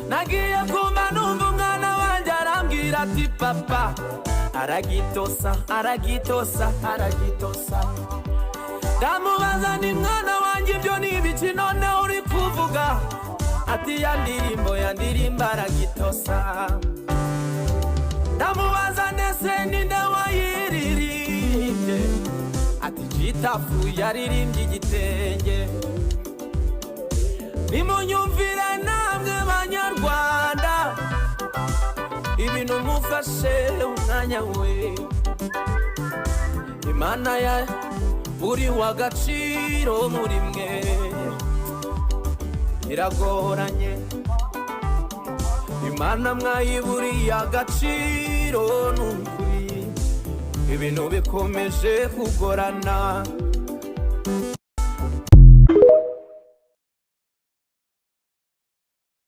nagiye kumva numva umwana wanje arambwira ati papa aragitosa aragitosa aragitosa. Ndamubaza ni mwana wanje ibyo nibiki none uri kuvuga? Ati ya ndirimbo aragitosa. Ndamubaza nese ninde wayiririmbye? Ati Jitafu yaririmbye igitenge. Nimunyumvire namwe banyarwanda, ibintu mufashe umwanya we. Imana ya buri wagaciro muri mwe iragoranye. Imana mwayiburiye agaciro n'ukuri, ibintu bikomeje kugorana.